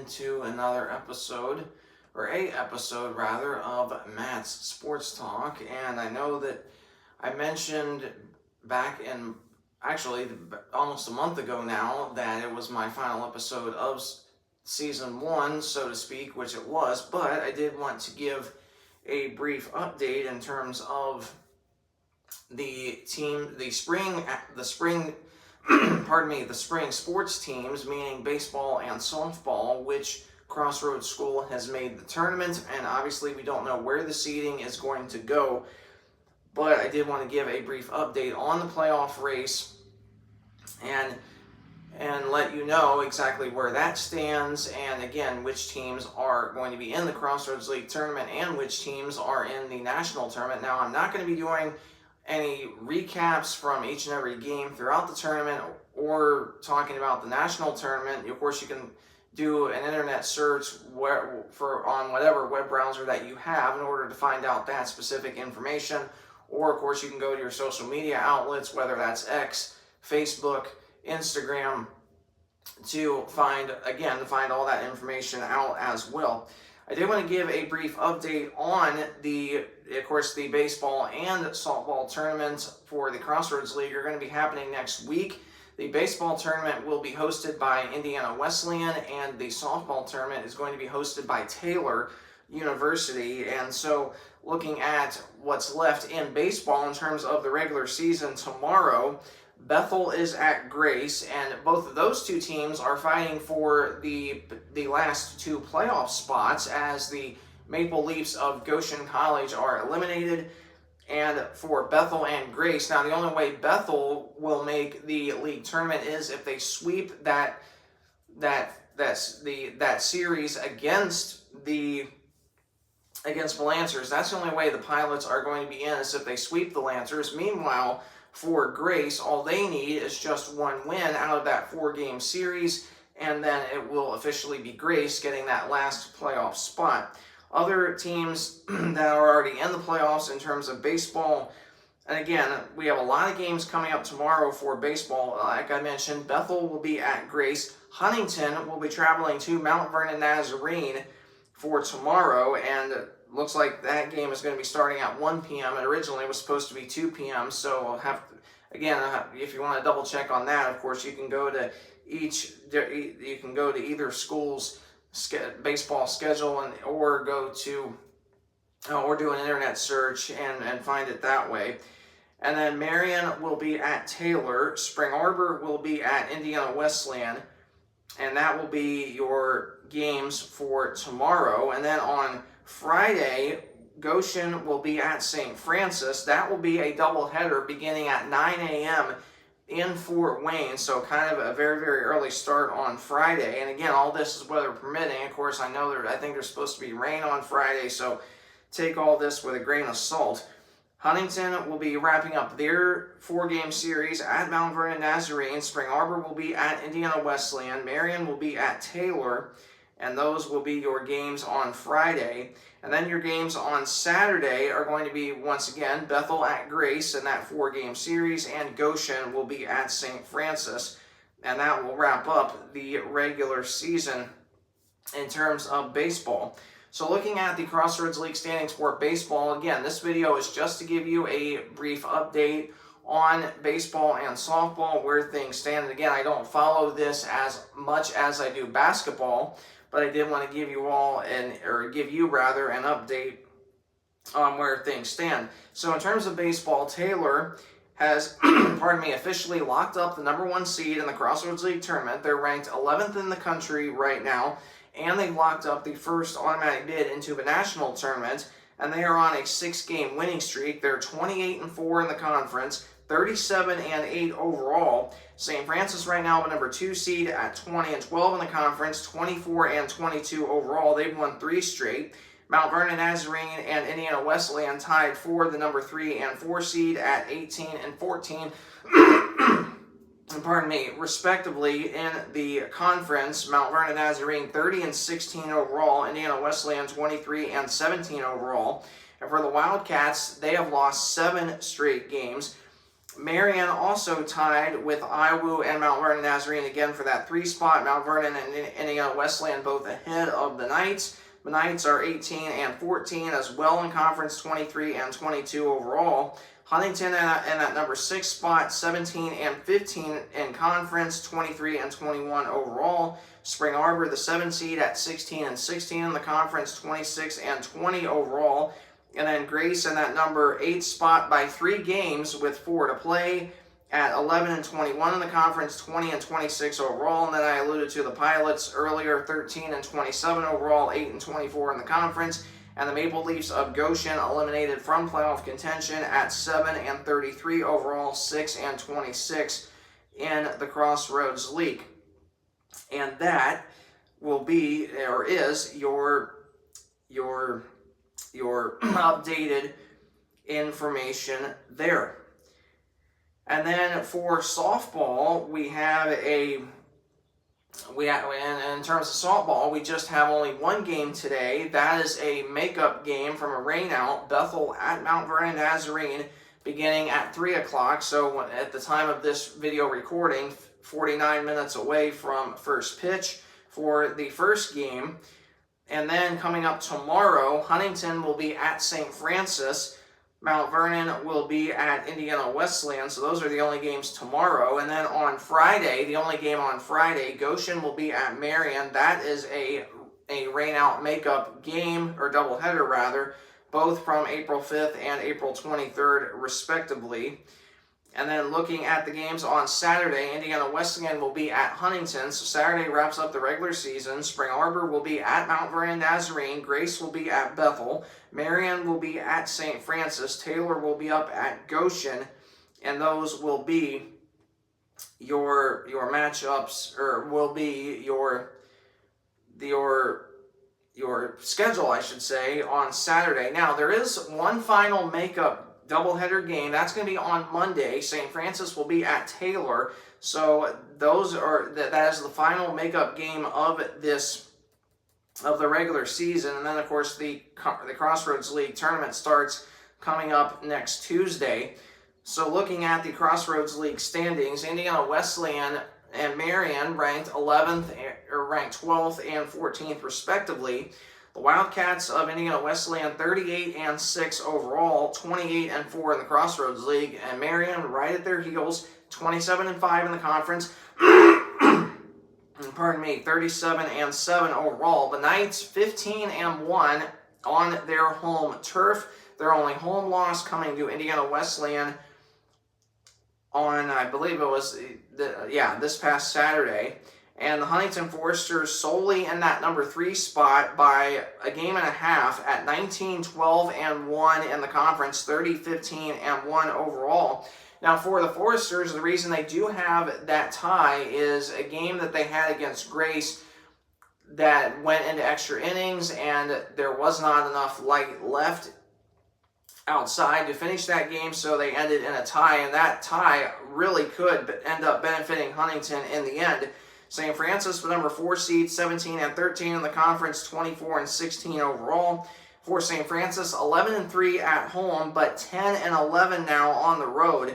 into another episode, or a episode rather, of Matt's Sports Talk. And I know that I mentioned back in, actually almost a month ago now, that it was my final episode of season 1, so to speak, which it was, but I did want to give a brief update in terms of the spring the spring sports teams, meaning baseball and softball, which Crossroads School has made the tournament, and obviously we don't know where the seeding is going to go, but I did want to give a brief update on the playoff race and let you know exactly where that stands, and again, which teams are going to be in the Crossroads League tournament and which teams are in the national tournament. Now, I'm not going to be doing any recaps from each and every game throughout the tournament or talking about the national tournament. Of course, you can do an internet search on whatever web browser that you have in order to find out that specific information. Or, of course, you can go to your social media outlets, whether that's X, Facebook, Instagram, to find all that information out as well. I did want to give a brief update on the baseball and softball tournaments for the Crossroads League are going to be happening next week. The baseball tournament will be hosted by Indiana Wesleyan, and the softball tournament is going to be hosted by Taylor University. And so, looking at what's left in baseball in terms of the regular season tomorrow, Bethel is at Grace, and both of those two teams are fighting for the last two playoff spots as the Maple Leafs of Goshen College are eliminated. And for Bethel and Grace, now the only way Bethel will make the league tournament is if they sweep that series against the Lancers. That's the only way the Pilots are going to be in, is if they sweep the Lancers. Meanwhile, for Grace, all they need is just one win out of that 4-game series, and then it will officially be Grace getting that last playoff spot. Other teams that are already in the playoffs in terms of baseball, and again, we have a lot of games coming up tomorrow for baseball. Like I mentioned, Bethel will be at Grace. Huntington will be traveling to Mount Vernon Nazarene for tomorrow, and looks like that game is going to be starting at 1 p.m. and originally it was supposed to be 2 p.m. So I'll have to, if you want to double check on that, of course, you can go to either school's baseball schedule or do an internet search and find it that way. And then Marion will be at Taylor. Spring Arbor will be at Indiana Wesleyan, and that will be your games for tomorrow. And then on Friday, Goshen will be at St. Francis. That will be a doubleheader beginning at 9 a.m. in Fort Wayne, so kind of a very, very early start on Friday. And again, all this is weather permitting. Of course, I think there's supposed to be rain on Friday, so take all this with a grain of salt. Huntington will be wrapping up their 4-game series at Mount Vernon Nazarene. Spring Arbor will be at Indiana Wesleyan. Marion will be at Taylor. And those will be your games on Friday. And then your games on Saturday are going to be, once again, Bethel at Grace in that 4-game series, and Goshen will be at St. Francis. And that will wrap up the regular season in terms of baseball. So looking at the Crossroads League standings for baseball, again, this video is just to give you a brief update on baseball and softball, where things stand. And again, I don't follow this as much as I do basketball, but I did want to give you an update on where things stand. So in terms of baseball, Taylor has, officially locked up the number 1 seed in the Crossroads League tournament. They're ranked 11th in the country right now, and they've locked up the first automatic bid into the national tournament, and they are on a 6-game winning streak. They're 28-4 in the conference, 37-8 overall. St. Francis right now, the number 2 seed at 20-12 in the conference, 24-22 overall. They've won 3 straight. Mount Vernon Nazarene and Indiana Wesleyan tied for the number 3 and 4 seed at 18-14. Respectively in the conference. Mount Vernon Nazarene 30-16 overall, Indiana Wesleyan 23-17 overall. And for the Wildcats, they have lost 7 straight games. Marion also tied with IWU and Mount Vernon Nazarene again for that 3 spot. Mount Vernon and Indiana Wesleyan both ahead of the Knights. The Knights are 18 and 14 as well in conference, 23 and 22 overall. Huntington in that number 6 spot, 17 and 15 in conference, 23 and 21 overall. Spring Arbor, the 7 seed at 16 and 16 in the conference, 26 and 20 overall. And then Grace in that number 8 spot by 3 games with 4 to play at 11 and 21 in the conference, 20 and 26 overall. And then I alluded to the Pilots earlier, 13 and 27 overall, 8 and 24 in the conference. And the Maple Leafs of Goshen eliminated from playoff contention at 7 and 33 overall, 6 and 26 in the Crossroads League. And that will be, or is, your updated information there. And then for softball, in terms of softball, we just have only one game today. That is a makeup game from a rainout, Bethel at Mount Vernon Nazarene, beginning at 3 o'clock. So at the time of this video recording, 49 minutes away from first pitch for the first game. And then coming up tomorrow, Huntington will be at St. Francis. Mount Vernon will be at Indiana Wesleyan. So those are the only games tomorrow. And then on Friday, the only game on Friday, Goshen will be at Marion. That is a rain-out makeup game, or doubleheader rather, both from April 5th and April 23rd respectively. And then looking at the games on Saturday, Indiana Wesleyan will be at Huntington. So Saturday wraps up the regular season. Spring Arbor will be at Mount Vernon Nazarene. Grace will be at Bethel. Marion will be at St. Francis. Taylor will be up at Goshen. And those will be your matchups, or will be your schedule, I should say, on Saturday. Now, there is one final makeup doubleheader game. That's going to be on Monday. St. Francis will be at Taylor. So that is the final makeup game of the regular season. And then of course the Crossroads League tournament starts coming up next Tuesday. So looking at the Crossroads League standings, Indiana Wesleyan and Marion ranked 11th or ranked 12th and 14th respectively. The Wildcats of Indiana Wesleyan 38 and 6 overall, 28 and 4 in the Crossroads League, and Marion right at their heels, 27 and 5 in the conference. Pardon me, 37 and 7 overall. The Knights 15 and 1 on their home turf. Their only home loss coming to Indiana Wesleyan on, I believe it was this past Saturday. And the Huntington Foresters solely in that number 3 spot by a game and a half at 19, 12, and 1 in the conference, 30, 15, and 1 overall. Now for the Foresters, the reason they do have that tie is a game that they had against Grace that went into extra innings, and there was not enough light left outside to finish that game, so they ended in a tie, and that tie really could end up benefiting Huntington in the end. St. Francis, the number 4 seed, 17 and 13 in the conference, 24 and 16 overall. For St. Francis, 11 and 3 at home, but 10 and 11 now on the road.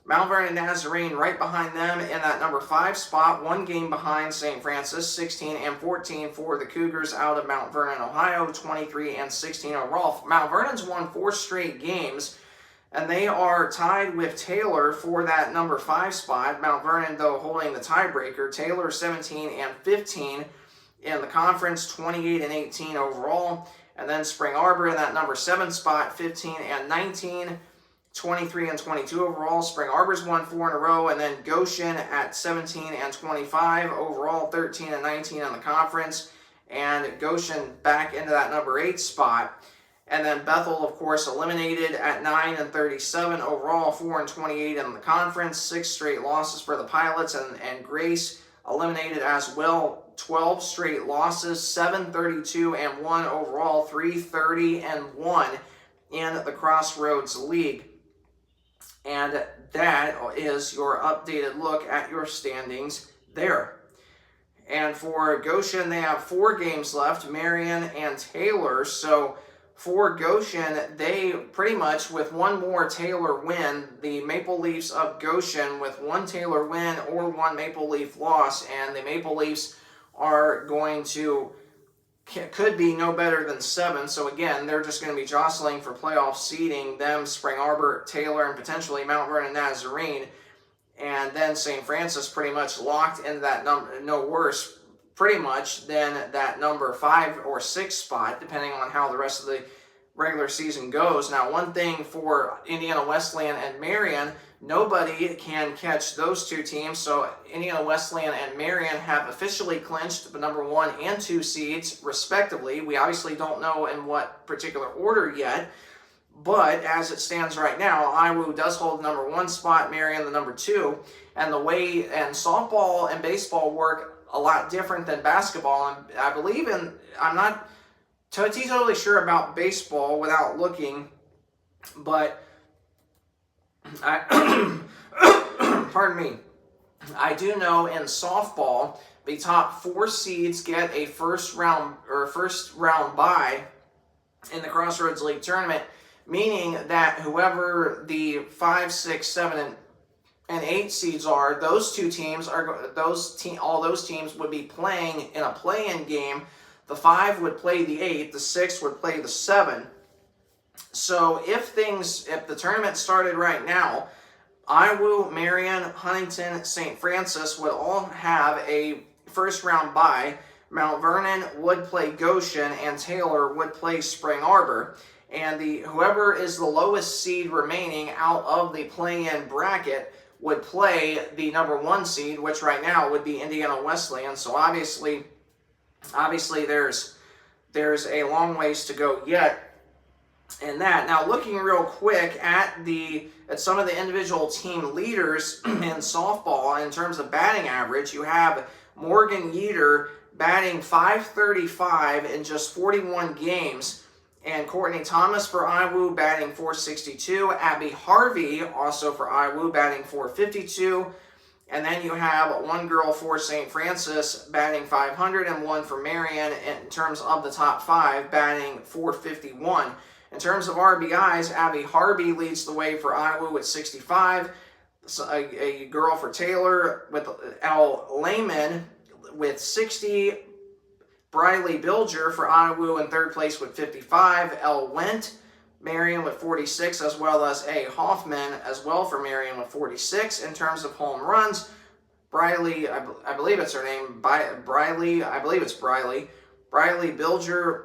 Mount Vernon Nazarene right behind them in that number 5 spot, 1 game behind St. Francis, 16 and 14 for the Cougars out of Mount Vernon, Ohio, 23 and 16 overall. Mount Vernon's won 4 straight games, and they are tied with Taylor for that number 5 spot. Mount Vernon, though, holding the tiebreaker. Taylor 17 and 15 in the conference, 28 and 18 overall. And then Spring Arbor in that number 7 spot, 15 and 19, 23 and 22 overall. Spring Arbor's won 4 in a row. And then Goshen at 17 and 25 overall, 13 and 19 in the conference. And Goshen back into that number 8 spot. And then Bethel, of course, eliminated at 9 and 37 overall, 4 and 28 in the conference, 6 straight losses for the Pilots, and Grace eliminated as well, 12 straight losses, 7-32 and 1 overall, 3-30 and 1 in the Crossroads League. And that is your updated look at your standings there. And for Goshen, they have 4 games left, Marion and Taylor. So for Goshen, they pretty much, with one more Taylor win, the Maple Leafs of Goshen with one Taylor win or one Maple Leaf loss, and the Maple Leafs are going to, could be no better than 7. So again, they're just going to be jostling for playoff seeding, them, Spring Arbor, Taylor, and potentially Mount Vernon Nazarene. And then St. Francis pretty much locked into that number, no worse pretty much than that number 5 or 6 spot, depending on how the rest of the regular season goes. Now, one thing for Indiana Wesleyan and Marian, nobody can catch those two teams. So Indiana Wesleyan and Marian have officially clinched the number 1 and 2 seeds, respectively. We obviously don't know in what particular order yet, but as it stands right now, IWU does hold the number 1 spot, Marian the number 2, and the way and softball and baseball work a lot different than basketball. And I believe in, I'm not totally sure about baseball without looking, but I, pardon me, I do know in softball, the top 4 seeds get a first round bye in the Crossroads League tournament, meaning that whoever the 5, 6, 7, and 8 seeds are, those two teams are all those teams would be playing in a play-in game. The 5 would play the 8, the 6 would play the 7. So if the tournament started right now, IWU, Marian, Huntington, St. Francis would all have a first round bye. Mount Vernon would play Goshen, and Taylor would play Spring Arbor. And whoever is the lowest seed remaining out of the play-in bracket would play the number 1 seed, which right now would be Indiana Wesleyan. So obviously there's a long ways to go yet in that. Now, looking real quick at some of the individual team leaders in softball in terms of batting average, you have Morgan Yeater batting .535 in just 41 games. And Courtney Thomas for IWU batting .462. Abby Harvey also for IWU batting .452. And then you have one girl for St. Francis batting .500 and one for Marian in terms of the top 5 batting .451. In terms of RBIs, Abby Harvey leads the way for IWU with 65. A girl for Taylor with Elle Lehman with 60. Briley Bilger for IWU in 3rd place with 55. Elle Wendt, Marian with 46, as well as A. Hoffman as well for Marian with 46. In terms of home runs, Briley, I believe it's her name, Briley, I believe it's Briley. Briley Bilger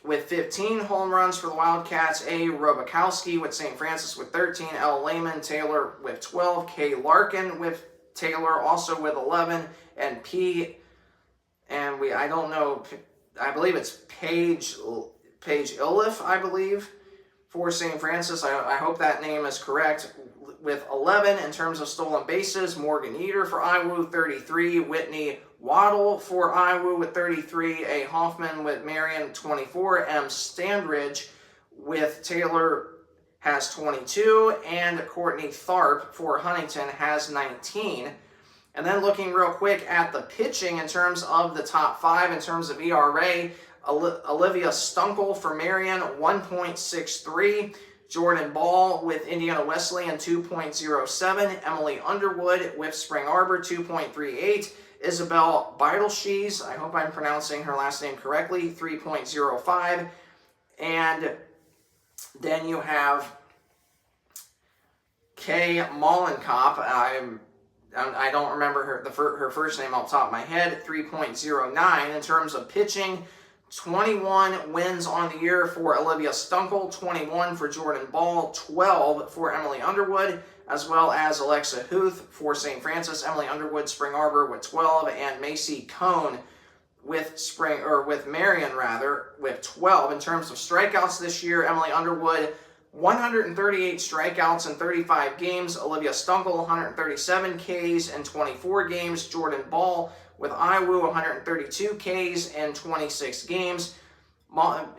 with 15 home runs for the Wildcats. A. Robakowski with St. Francis with 13. Elle Lehman, Taylor with 12. Kay Larkin with Taylor also with 11. And I don't know, I believe it's Paige Iliff, I believe, for St. Francis. I hope that name is correct, with 11. In terms of stolen bases, Morgan Yeater for IWU, 33. Whitney Waddle for IWU with 33. A. Hoffman with Marian, 24. M. Standridge with Taylor has 22. And Courtney Tharp for Huntington has 19. And then looking real quick at the pitching in terms of the top 5, in terms of ERA, Olivia Stunkel for Marian, 1.63. Jordan Ball with Indiana Wesleyan, 2.07. Emily Underwood with Spring Arbor, 2.38. Isabel Beidelshees, I hope I'm pronouncing her last name correctly, 3.05. And then you have Kay Mollenkopf. I don't remember her first name off the top of my head, 3.09. In terms of pitching, 21 wins on the year for Olivia Stunkel, 21 for Jordan Ball, 12 for Emily Underwood, as well as Alexa Huth for St. Francis. Emily Underwood, Spring Arbor with 12, and Macy Cohn with Marian with 12. In terms of strikeouts this year, Emily Underwood, 138 strikeouts in 35 games. Olivia Stunkel, 137 Ks in 24 games. Jordan Ball with IWU, 132 Ks in 26 games.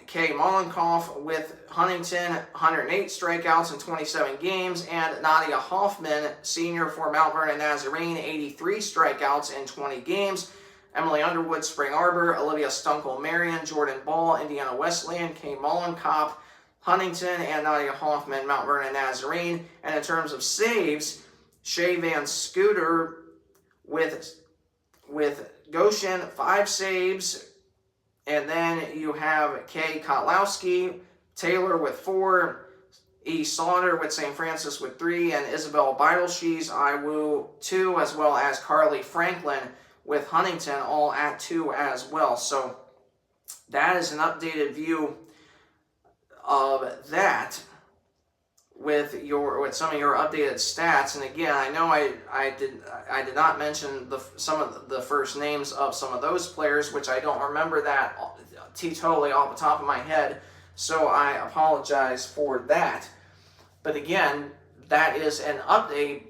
Kay Mollenkopf with Huntington, 108 strikeouts in 27 games. And Nadia Hoffman, senior for Mount Vernon Nazarene, 83 strikeouts in 20 games. Emily Underwood, Spring Arbor, Olivia Stunkel-Marion, Jordan Ball, Indiana Wesleyan, Kay Mullencop, Huntington, and Nadia Hoffman, Mount Vernon Nazarene. And in terms of saves, Shay Van Scooter with Goshen, 5 saves. And then you have Kay Kotlowski, Taylor with 4, E. Sauter with St. Francis with 3, and Isabel Beidelshees, IWU 2, as well as Carly Franklin with Huntington, all at 2 as well. So that is an updated view of that with some of your updated stats. And again, I know I did not mention some of the first names of some of those players, which I don't remember that totally off the top of my head, so I apologize for that. But again, that is an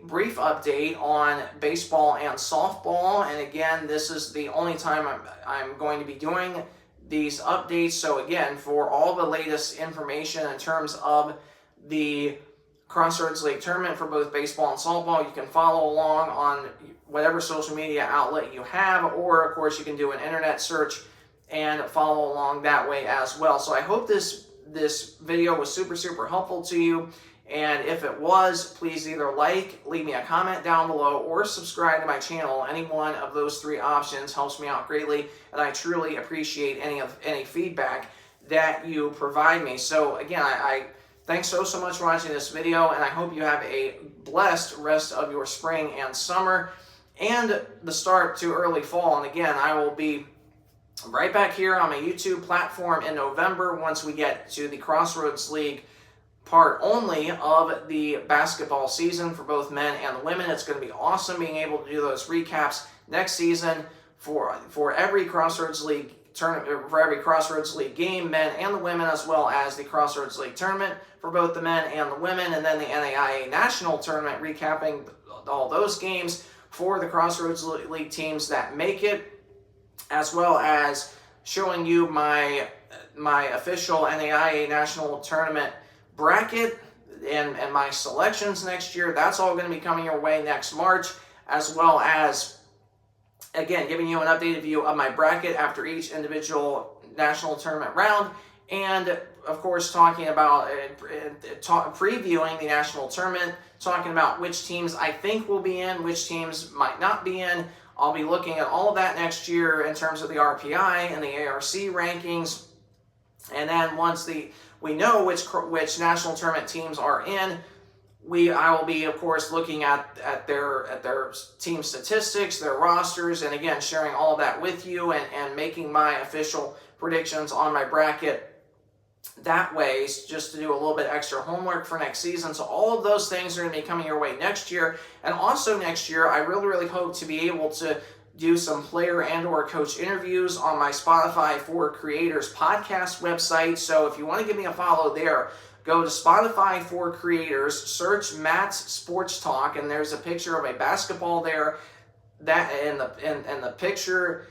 brief update on baseball and softball. And again, this is the only time I'm going to be doing these updates. So again, for all the latest information in terms of the Crossroads League tournament for both baseball and softball, you can follow along on whatever social media outlet you have, or of course you can do an internet search and follow along that way as well. So I hope this video was super helpful to you. And if it was, please either leave me a comment down below or subscribe to my channel. Any one of those 3 options helps me out greatly, and I truly appreciate any feedback that you provide me. So again, I thanks so much for watching this video, and I hope you have a blessed rest of your spring and summer and the start to early fall. And again, I will be right back here on my YouTube platform in November once we get to the Crossroads League part only of the basketball season for both men and women. It's going to be awesome being able to do those recaps next season for every Crossroads League tournament, for every Crossroads League game, men and the women, as well as the Crossroads League tournament for both the men and the women, and then the NAIA National Tournament, recapping all those games for the Crossroads League teams that make it, as well as showing you my official NAIA National Tournament bracket and my selections next year. That's all going to be coming your way next March, as well as, again, giving you an updated view of my bracket after each individual national tournament round, and of course talking about previewing the national tournament, talking about which teams I think will be in, which teams might not be in. I'll be looking at all of that next year in terms of the RPI and the ARC rankings. And then once we know which national tournament teams are in, I will be, of course, looking at their team statistics, their rosters, and again sharing all of that with you and making my official predictions on my bracket that way, just to do a little bit extra homework for next season. So all of those things are going to be coming your way next year. And also next year, I really hope to be able to do some player and or coach interviews on my Spotify for Creators podcast website. So if you want to give me a follow there, go to Spotify for Creators, search Matt's Sports Talk, and there's a picture of a basketball there. That and the picture,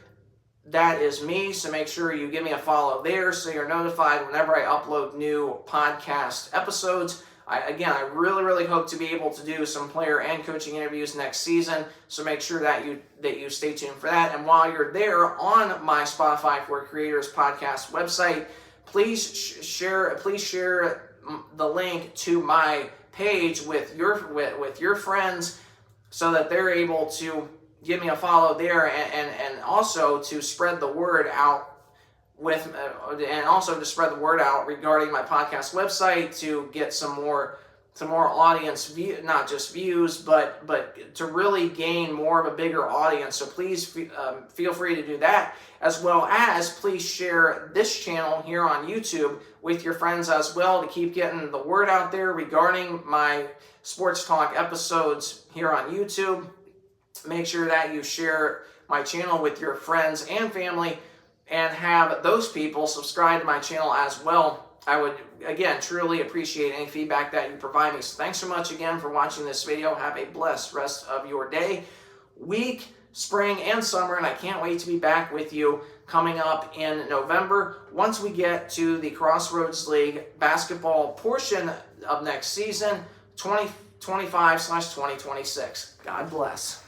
that is me. So make sure you give me a follow there so you're notified whenever I upload new podcast episodes. I really hope to be able to do some player and coaching interviews next season. So make sure that you stay tuned for that. And while you're there on my Spotify for Creators podcast website, please share the link to my page with your friends, so that they're able to give me a follow there, and also to spread the word out regarding my podcast website, to get some more audience view, not just views, but to really gain more of a bigger audience. So please feel free to do that, as well as please share this channel here on YouTube with your friends as well, to keep getting the word out there regarding my Sports Talk episodes here on YouTube. Make sure that you share my channel with your friends and family, and have those people subscribe to my channel as well. I would, again, truly appreciate any feedback that you provide me. So thanks so much again for watching this video. Have a blessed rest of your day, week, spring, and summer, and I can't wait to be back with you coming up in November once we get to the Crossroads League basketball portion of next season, 2025/2026. God bless.